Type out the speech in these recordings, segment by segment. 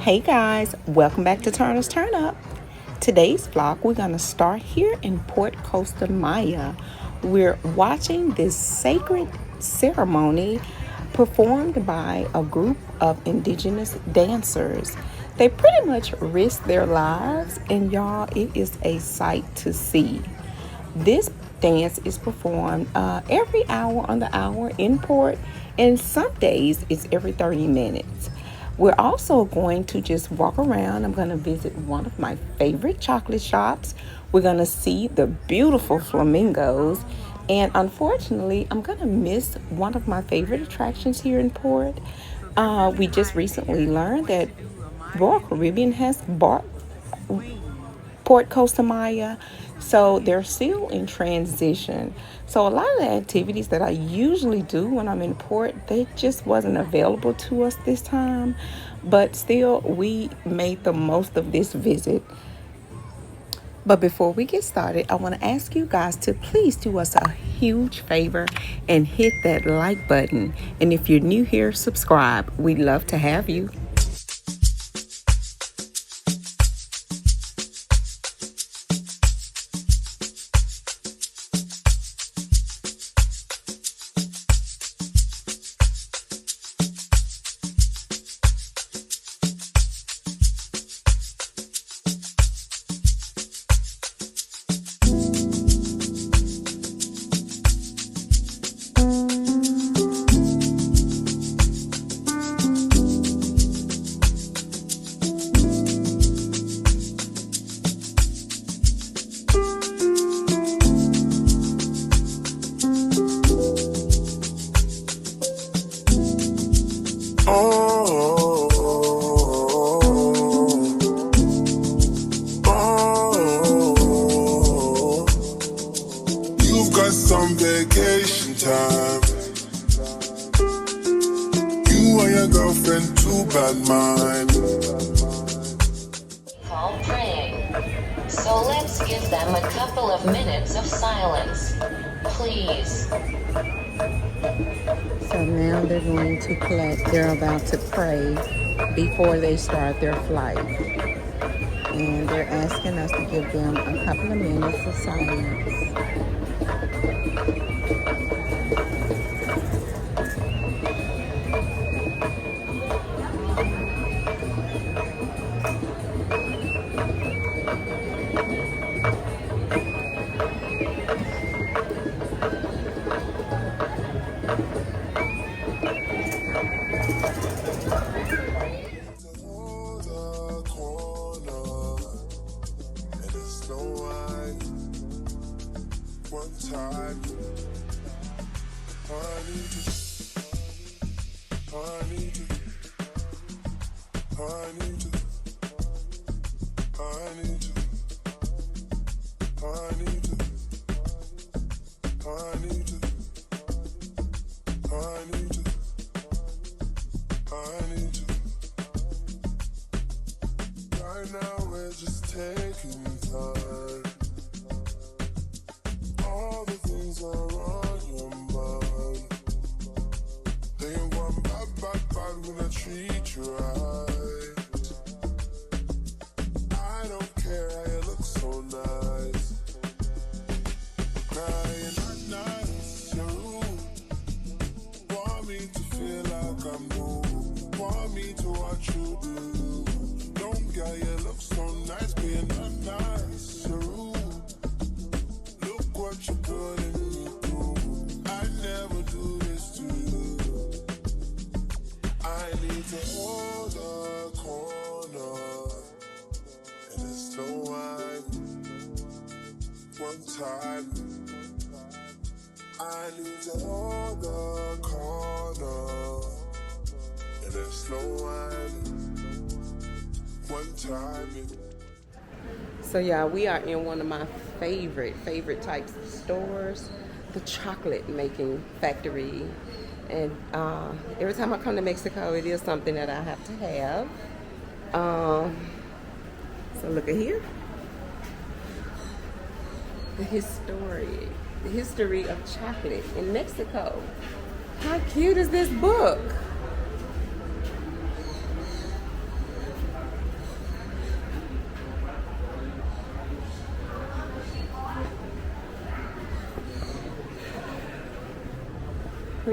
Hey guys, welcome back to Turner's Turn Up. Today's vlog, we're going to start here in Port Costa Maya. We're watching this sacred ceremony performed by a group of indigenous dancers. They pretty much risk their lives, and y'all, it is a sight to see. This dance is performed every hour on the hour in port, and some days it's every 30 minutes. We're also going to just walk around. I'm going to visit one of my favorite chocolate shops. We're going to see the beautiful flamingos. And unfortunately, I'm going to miss one of my favorite attractions here in port. We just recently learned that Royal Caribbean has bought Port Costa Maya, so they're still in transition. So a lot of the activities that I usually do when I'm in port, they just wasn't available to us this time, but still we made the most of this visit. But before we get started, I want to ask you guys to please do us a huge favor and hit that like button. And if you're new here, subscribe. We'd love to have you. Some vacation time. You and your girlfriend, too bad mind. Call praying. So let's give them a couple of minutes of silence, please. So now they're going to play, they're about to pray before they start their flight. And they're asking us to give them a couple of minutes of silence. One time, I need you, I need you, I need you, I need you, I need you, I need you, I need you, I need you. Right now we're just taking time. All the things are on your mind. They ain't one bad when I treat you right. I don't care how you look so nice. Crying at night, you're rude. Want me to feel like I'm new. Want me to watch you do. Don't care, you look so nice, being unnice, you're rude. What you putting me through, I never do this to you. I need to hold a corner, and it's no wine. One time, I need to hold a corner, and it's no wine. One time. So yeah, we are in one of my favorite types of stores, the chocolate making factory. And every time I come to Mexico, it is something that I have to have. So look at here. The history of chocolate in Mexico. How cute is this book?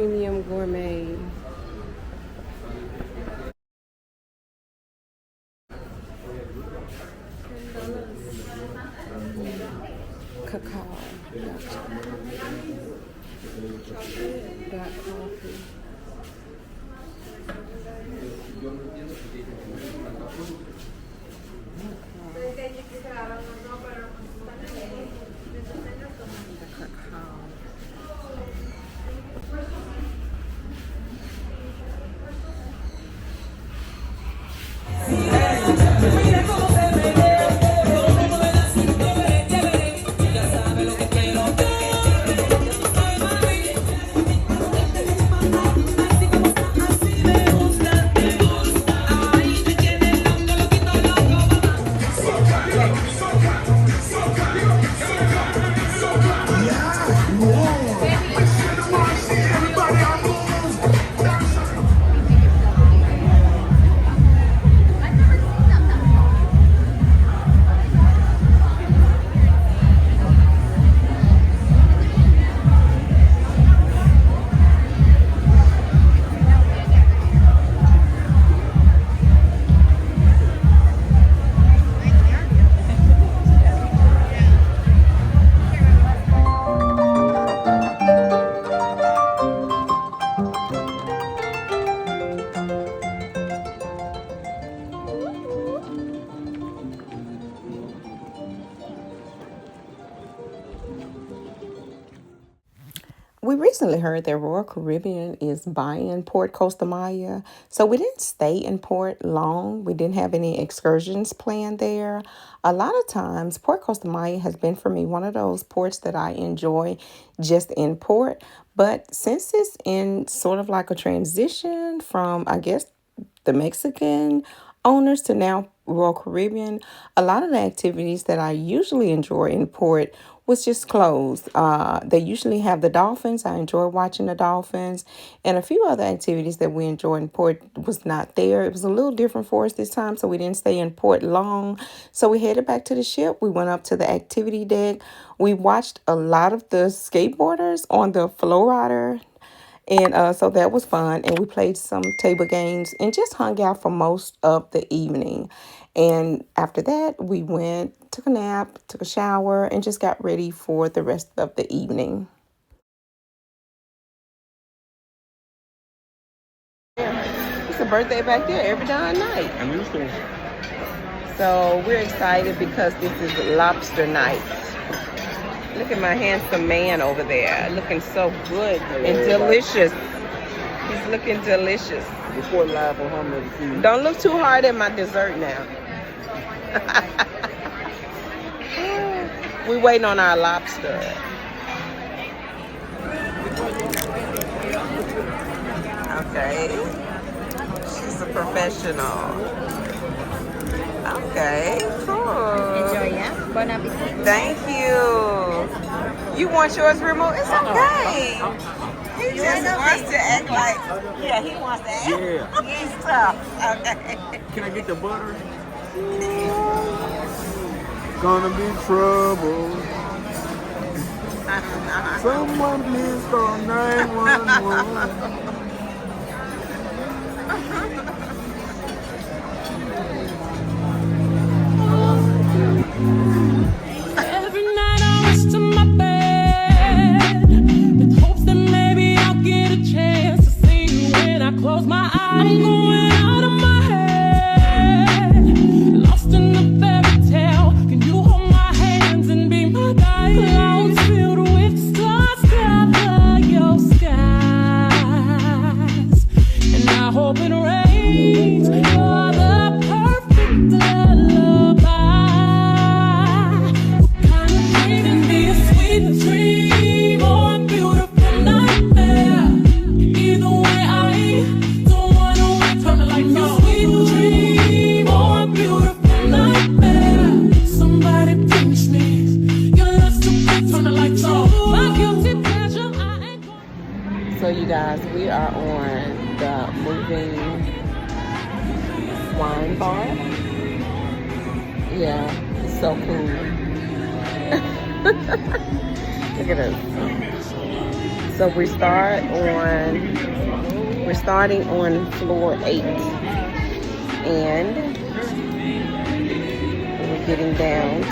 Premium Gourmet. Cacao. Black coffee. We recently heard that Royal Caribbean is buying Port Costa Maya, so we didn't stay in port long. We didn't have any excursions planned there. A lot of times, Port Costa Maya has been for me one of those ports that I enjoy just in port. But since it's in sort of like a transition from, I guess, the Mexican owners to now Royal Caribbean, a lot of the activities that I usually enjoy in port was just closed. They usually have the dolphins. I enjoy watching the dolphins, and a few other activities that we enjoy in port was not there. It was a little different for us this time, so we didn't stay in port long. So we headed back to the ship. We went up to the activity deck. We watched a lot of the skateboarders on the flow rider. And so that was fun. And we played some table games and just hung out for most of the evening. And after that, we went, took a nap, took a shower, and just got ready for the rest of the evening. It's a birthday back there every darn night. I'm used to it. So we're excited because this is Lobster night. Look at my handsome man over there, looking so good and delicious. He's looking delicious. Report live on Home TV. Don't look too hard at my dessert now. We're waiting on our lobster. Okay. She's a professional. Okay, cool. Enjoy, yeah? Bon appetit. Thank you. You want yours removed? It's okay. He just wants to act like, yeah, he wants to act. Yeah. He's tough. Okay. Can I get the butter? Gonna be trouble. Someone please call 911. Every night I rush to my bed with hopes that maybe I'll get a chance to see you when I close my eyes. I'm going out of my head, lost in the fairy tale. Can you hold my hands and be my guide? Clouds filled with stars cover your skies, and I hope it rains. You're the perfect lullaby. Dream or a beautiful nightmare. Either way, I don't wanna wait. Turn the lights on. Sweet dream or a beautiful nightmare. Somebody pinch me. Your love's too big. Turn the lights on. My guilty pleasure. I ain't going. So you guys, we are on the moving wine bar. Yeah, it's so cool. Look at us. So we're starting on floor 8, and we're getting down to,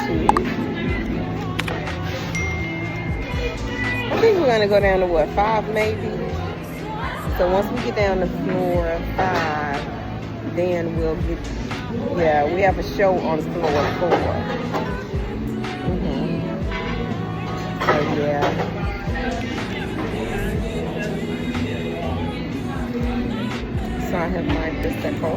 I think we're gonna go down to what, 5 maybe? So once we get down to floor 5, then we'll get, yeah, we have a show on floor 4. So yeah. So I have my Prosecco.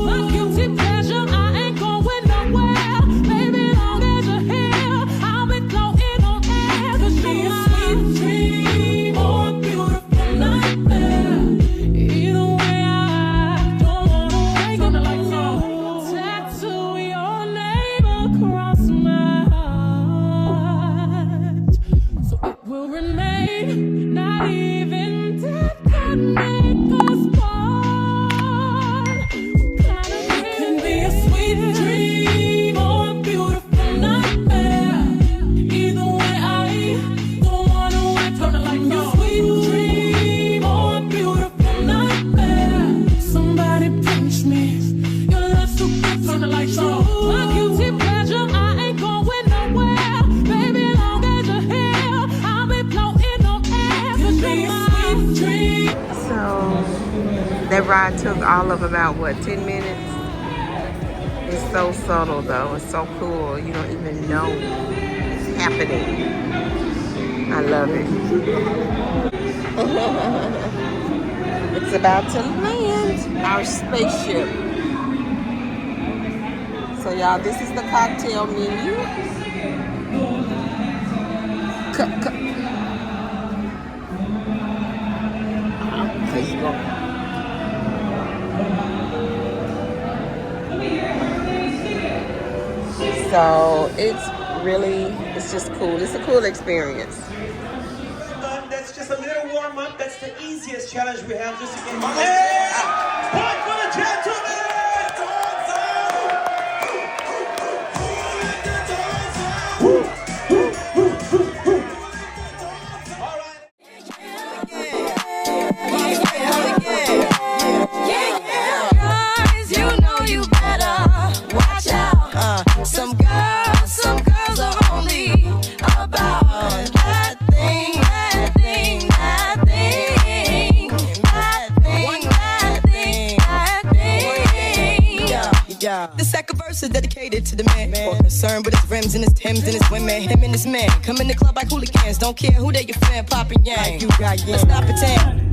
My guilty pleasure, I ain't going nowhere. Baby, long as you're here, I'll be floating on air. 'Cause you're my sweet dream or a beautiful nightmare. Either way, I don't wanna wake up like no. Tattoo your name across my heart, so it will remain. Not even death can make us part. Can be a sweet dream or a beautiful nightmare. Either way, I don't wanna wait for the like no. Sweet dream or a beautiful nightmare. Somebody pinch me. Your love so good, turn the lights on. My guilty pleasure, I ain't going nowhere. Baby, long as you're here, I'll be floating on air. 'Cause you're my sweet dream. So that ride took all of about what, 10 minutes? It's so subtle though. It's so cool. You don't even know it's happening. I love it. It's about to land our spaceship. So y'all, this is the cocktail menu. So it's just cool. It's a cool experience. That's just a little warm up. That's the easiest challenge we have just to get on the stage. Point for the gentlemen! All right. Guys, you know you better watch out. Some girls are only about that thing. The second verse is dedicated to the man. More concerned with his rims and his Timbs and his women. Him and his man come in the club like hooligans. Don't care who they your fan, popping yang. Let's not pretend.